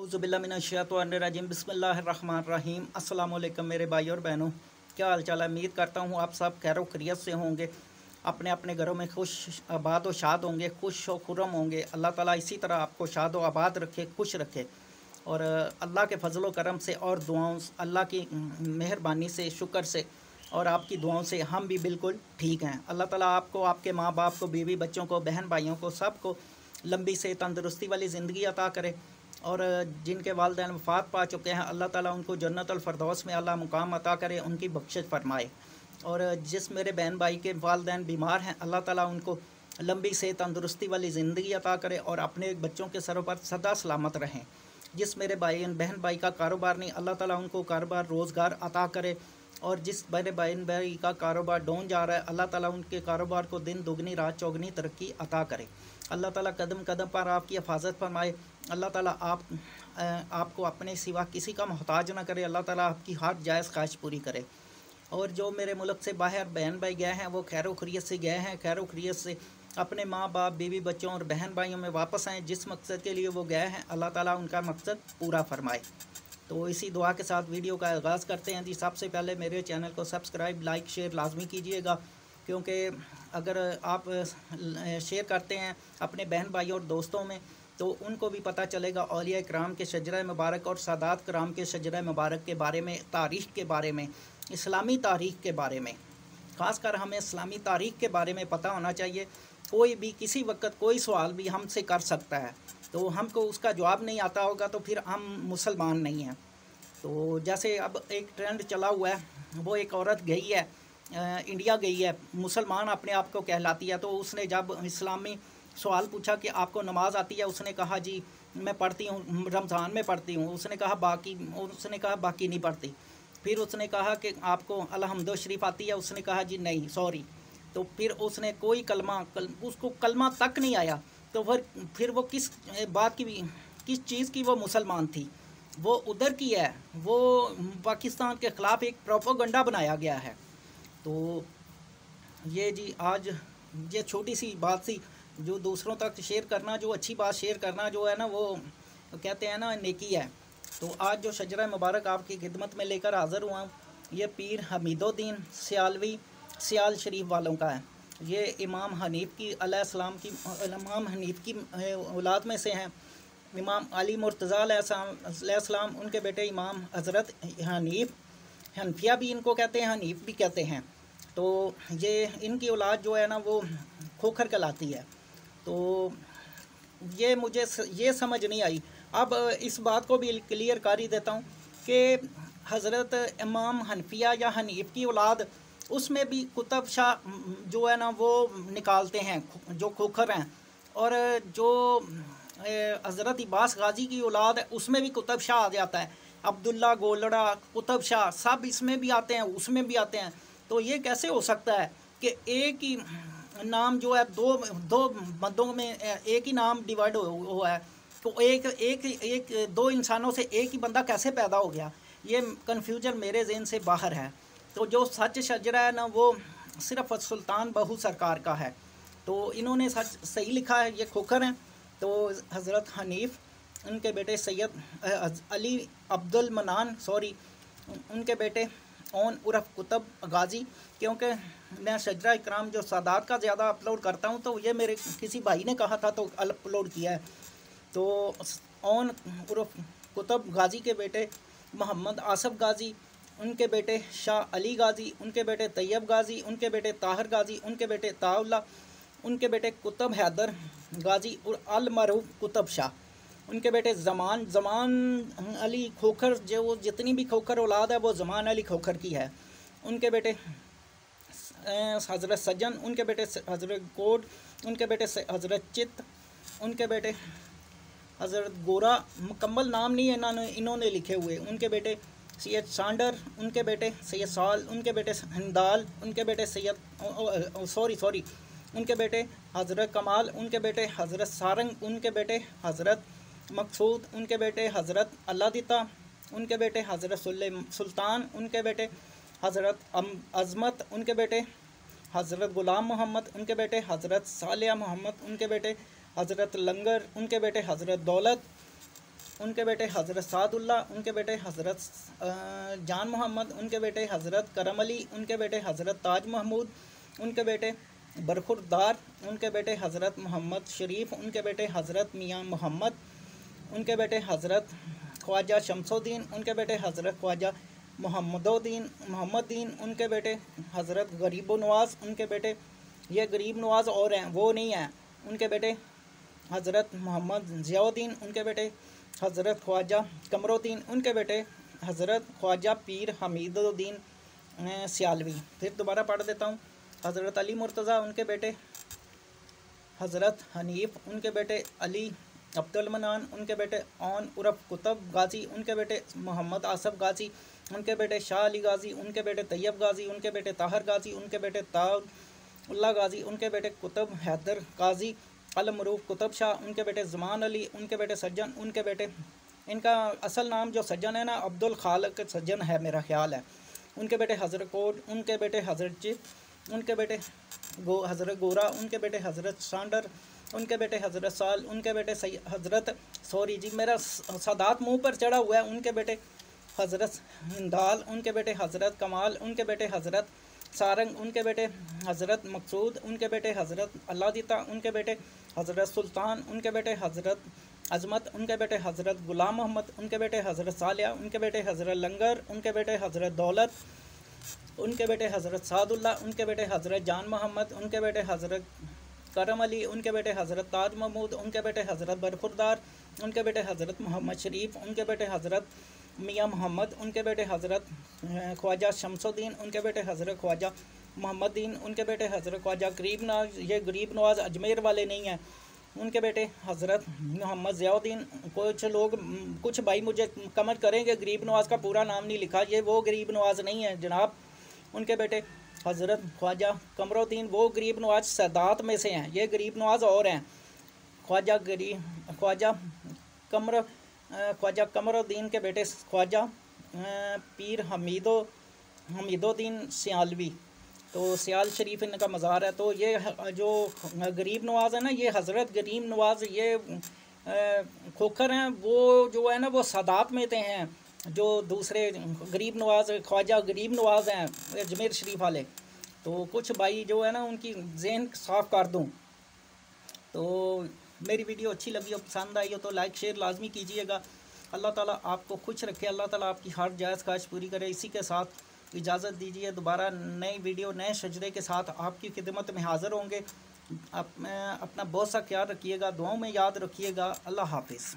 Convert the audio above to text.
औज़ुबिल्लाहिमिनश्शैतानिर्रजीम बिस्मिल्लाहिर्रहमानिर्रहीम। अस्सलाम वालेकुम मेरे भाई और बहनों, क्या हाल चाल है। उम्मीद करता हूँ आप सब खैर खैरियत से होंगे, अपने अपने घरों में खुश आबाद व शाद होंगे, खुश व खुर्रम होंगे। अल्लाह ताला इसी तरह आपको शाद व आबाद रखे, खुश रखे। और अल्लाह के फजल व करम से और दुआओं अल्लाह की मेहरबानी से, शुक्र से और आपकी दुआओं से हम भी बिल्कुल ठीक हैं। अल्लाह ताला आपको, आपके माँ बाप को, बीवी बच्चों को, बहन भाइयों को, सबको लंबी से तंदुरुस्ती वाली ज़िंदगी अता करे। और जिनके वालिदैन वफ़ात पा चुके हैं, अल्लाह ताला उनको जन्नतुल फ़िरदौस में अल्लाह मुकाम अता करे, उनकी बख्शिश फरमाए। और जिस मेरे बहन भाई के वालिदैन बीमार हैं, अल्लाह ताला उनको लंबी से तंदुरुस्ती वाली ज़िंदगी अता करे और अपने बच्चों के सरों पर सदा सलामत रहें। जिस मेरे भाई बहन भाई का कारोबार नहीं, अल्लाह ताला उनको कारोबार रोज़गार अता करे। और जिस मेरे बहन भाई का कारोबार डाउन जा रहा है, अल्लाह ताला उनके कारोबार को दिन दुगनी रात चौगनी तरक्की अता करे। अल्लाह ताला कदम कदम पर आपकी हिफाजत फरमाए। अल्लाह ताला आपको अपने सिवा किसी का मोहताज ना करे। अल्लाह ताला आपकी हर जायज़ ख्वाहिश पूरी करे। और जो मेरे मुल्क से बाहर बहन भाई गए हैं, वो खैर खैरियत से गए हैं, खैर खैरियत से अपने माँ बाप, बीवी बच्चों और बहन भाइयों में वापस आएँ। जिस मकसद के लिए वो गए हैं, अल्लाह ताला उनका मकसद पूरा फरमाए। तो इसी दुआ के साथ वीडियो का आगाज़ करते हैं जी। सबसे पहले मेरे चैनल को सब्सक्राइब, लाइक, शेयर लाजमी कीजिएगा, क्योंकि अगर आप शेयर करते हैं अपने बहन भाई और दोस्तों में, तो उनको भी पता चलेगा औलिया कराम के शजरा मुबारक और सादात कराम के शजरा मुबारक के बारे में, तारीख़ के बारे में, इस्लामी तारीख़ के बारे में। ख़ासकर हमें इस्लामी तारीख़ के बारे में पता होना चाहिए। कोई भी किसी वक्त कोई सवाल भी हमसे कर सकता है, तो हमको उसका जवाब नहीं आता होगा तो फिर हम मुसलमान नहीं हैं। तो जैसे अब एक ट्रेंड चला हुआ है, वो एक औरत गई है इंडिया गई है, मुसलमान अपने आप को कहलाती है। तो उसने जब इस्लामी सवाल पूछा कि आपको नमाज आती है, उसने कहा जी मैं पढ़ती हूँ, रमज़ान में पढ़ती हूँ। उसने कहा बाकी नहीं पढ़ती। फिर उसने कहा कि आपको अलहम्दुलिल्लाह शरीफ आती है, उसने कहा जी नहीं सॉरी। तो फिर उसने कोई उसको कलमा तक नहीं आया। तो फिर वो किस बात की, किस चीज़ की वो मुसलमान थी, वो उधर की है, वो पाकिस्तान के ख़िलाफ़ एक प्रोपोगंडा बनाया गया है। तो ये जी आज ये छोटी सी बात सी जो दूसरों तक शेयर करना, जो अच्छी बात शेयर करना जो है ना, वो कहते हैं ना नेकी है। तो आज जो शजरा मुबारक आपकी खिदमत में लेकर हाज़िर हुआ, ये पीर हमीदुद्दीन सियालवी सियाल शरीफ वालों का है। ये इमाम हनीफ़ की औलाद में से हैं। इमाम अली मुर्तज़ा अलैहिस्सलाम, उनके बेटे इमाम हज़रत हनीफ़, हनफिया भी इनको कहते हैं, हनीफ़ भी कहते हैं। तो ये इनकी औलाद जो है ना, वो खोखर कहलाती है। तो ये मुझे ये समझ नहीं आई। अब इस बात को भी क्लियर कर ही देता हूँ कि हज़रत इमाम हनफिया या हनीफ़ की औलाद, उसमें भी कुतुब शाह जो है ना वो निकालते हैं, जो खोखर हैं। और जो हज़रत इब्बास गाजी की औलाद है, उसमें भी कुतुब शाह आ जाता है। अब्दुल्ला गोलड़ा, कुतुब शाह सब इसमें भी आते हैं, उसमें भी आते हैं। तो ये कैसे हो सकता है कि एक ही नाम जो है दो मदों में एक ही नाम डिवाइड हुआ है। तो एक दो इंसानों से एक ही बंदा कैसे पैदा हो गया, ये कन्फ्यूजन मेरे ज़हन से बाहर है। तो जो सच शजरा है ना, वो सिर्फ सुल्तान बहू सरकार का है। तो इन्होंने सच सही लिखा है, ये खोखर हैं। तो हज़रत हनीफ़, उनके बेटे सैयद अली अब्दुल मनान उनके बेटे ओन उर्फ कुतुब गाजी। क्योंकि मैं शजरा इकराम जो सादात का ज़्यादा अपलोड करता हूँ, तो ये मेरे किसी भाई ने कहा था तो अपलोड किया है। तो ओन उर्फ कुतुब गाजी के बेटे मोहम्मद आसफ़ गाजी, उनके बेटे शाह अली गाजी, उनके बेटे तैयब गाजी, उनके बेटे ताहिर गाजी, उनके बेटे ताउल्ला, उनके बेटे कुतुब हैदर गाजी और अल मरूफ कुतुब शाह, उनके बेटे ज़मान अली खोखर, जो जितनी भी खोखर औलाद है वो ज़मान अली खोखर की है। उनके बेटे हज़रत सज्जन, उनके बेटे हज़रत गोड, उनके बेटे हज़रत चित, उनके बेटे हज़रत गोरा, मुकम्मल नाम नहीं है इन्होंने लिखे हुए। उनके बेटे सैयद सांडर, उनके बेटे सैयद साल, उनके बेटे हिंदाल, उनके बेटे उनके बेटे हज़रत कमाल, उनके बेटे हज़रत सारंग, उनके बेटे हज़रत मकसूद, उनके बेटे हज़रत अल्लादिता, उनके बेटे हज़रत सुल्तान, उनके बेटे हज़रत अज़मत, उनके बेटे हज़रत ग़ुलाम मोहम्मद, उनके बेटे हज़रत सालिया मोहम्मद, उनके बेटे हज़रत लंगर, उनके बेटे हज़रत दौलत, उनके बेटे हज़रत सादुल्ला, उनके बेटे हज़रत जान मोहम्मद, उनके बेटे हज़रत करम अली, उनके बेटे हज़रत ताज महमूद, उनके बेटे बरखुरदार, उनके बेटे हज़रत मोहम्मद शरीफ, उनके बेटे हज़रत मियाँ मोहम्मद, उनके बेटे हज़रत ख्वाजा शमसुद्दीन, उनके बेटे हज़रत ख्वाजा मोहम्मदीन, उनके बेटे हज़रत गरीब नवाज़, उनके बेटे ये गरीब नवाज़ और हैं, वो नहीं हैं, उनके बेटे हज़रत मोहम्मद ज़ियाउद्दीन, उनके बेटे हज़रत ख्वाजा कमरुद्दीन, उनके बेटे हज़रत ख्वाजा पीर हमीदुद्दीन सियालवी। फिर दोबारा पढ़ देता हूँ। हज़रत अली मुर्तज़ा, उनके बेटे हज़रत हनीफ़, उनके बेटे अली अब्दुल मनान, उनके बेटे औन उर्फ कुतुब गाज़ी, उनके बेटे मोहम्मद आसफ़ गाज़ी, उनके बेटे शाह अली गाज़ी, उनके बेटे तैयब गाज़ी, उनके बेटे ताहर गाज़ी, उनके बेटे ताउल्ला गाज़ी, उनके बेटे कुतुब हैदर गाज़ी अल मरूफ कुतुब शाह, उनके बेटे ज़मान अली, उनके बेटे सज्जन, उनके बेटे इनका असल नाम जो सज्जन है ना अब्दुल खालिक सज्जन है मेरा ख्याल है, उनके बेटे हज़रत कोट, उनके बेटे हज़रत चिप, उनके बेटे हज़रत गोरा, उनके बेटे हज़रत सांडर, उनके बेटे हज़रत साल, उनके बेटे हज़रत सॉरी जी मेरा सादात मुंह पर चढ़ा हुआ है, उनके बेटे हज़रत हिंदाल, उनके बेटे हज़रत कमाल, उनके बेटे हज़रत सारंग, उनके बेटे हज़रत मकसूद, उनके बेटे हज़रत अल्लादिता, उनके बेटे हज़रत सुल्तान, उनके बेटे हज़रत अज़मत, उनके बेटे हज़रत ग़ुलाम मोहम्मद, उनके बेटे हज़रत सालिया, उनके बेटे हज़रत लंगर, उनके बेटे हज़रत दौलत, उनके बेटे हज़रत सादुल्ला, उनके बेटे हज़रत जान मोहम्मद, उनके बेटे हज़रत करम अली, उनके बेटे हज़रत ताज महमूद, उनके बेटे हज़रत बरखुरदार, उनके बेटे हज़रत मोहम्मद शरीफ, उनके बेटे हज़रत मियाँ मोहम्मद, उनके बेटे हज़रत ख्वाजा शमसुद्दीन, उनके बेटे हज़रत ख्वाजा मोहम्मदीन, उनके बेटे हज़रत ख्वाजा गरीब नवाज, ये गरीब नवाज़ अजमेर वाले नहीं हैं, उनके बेटे हज़रत मोहम्मद ज़ियाउद्दीन। कुछ लोग कुछ भाई मुझे कमेंट करेंगे गरीब नवाज़ का पूरा नाम नहीं लिखा, ये वो गरीब नवाज़ नहीं है जनाब। उनके बेटे हज़रत ख्वाजा कमरुद्दीन, वो गरीब नवाज सादात में से हैं, ये गरीब नवाज और हैं। ख्वाजा कमरुद्दीन के बेटे ख्वाजा पीर हमीदुद्दीन सियालवी, तो सियाल शरीफ इनका मज़ार है। तो ये जो गरीब नवाज़ है ना, ये हज़रत गरीब नवाज़ ये खोखर हैं, वो जो है ना वो सादात में थे हैं, जो दूसरे गरीब नवाज़ ख्वाजा गरीब नवाज़ हैं अजमेर शरीफ वाले। तो कुछ भाई जो है ना उनकी ज़हन साफ़ कर दूँ। तो मेरी वीडियो अच्छी लगी हो, पसंद आई हो तो लाइक शेयर लाजमी कीजिएगा। अल्लाह ताला आपको खुश रखे, अल्लाह ताला आपकी हर जायज़ ख्वाहिश पूरी करे। इसी के साथ इजाज़त दीजिए, दोबारा नई वीडियो नए शजरे के साथ आपकी खिदमत में हाज़िर होंगे। अपना बहुत सा ख्याल रखिएगा, दुआओं में याद रखिएगा। अल्लाह हाफिज़।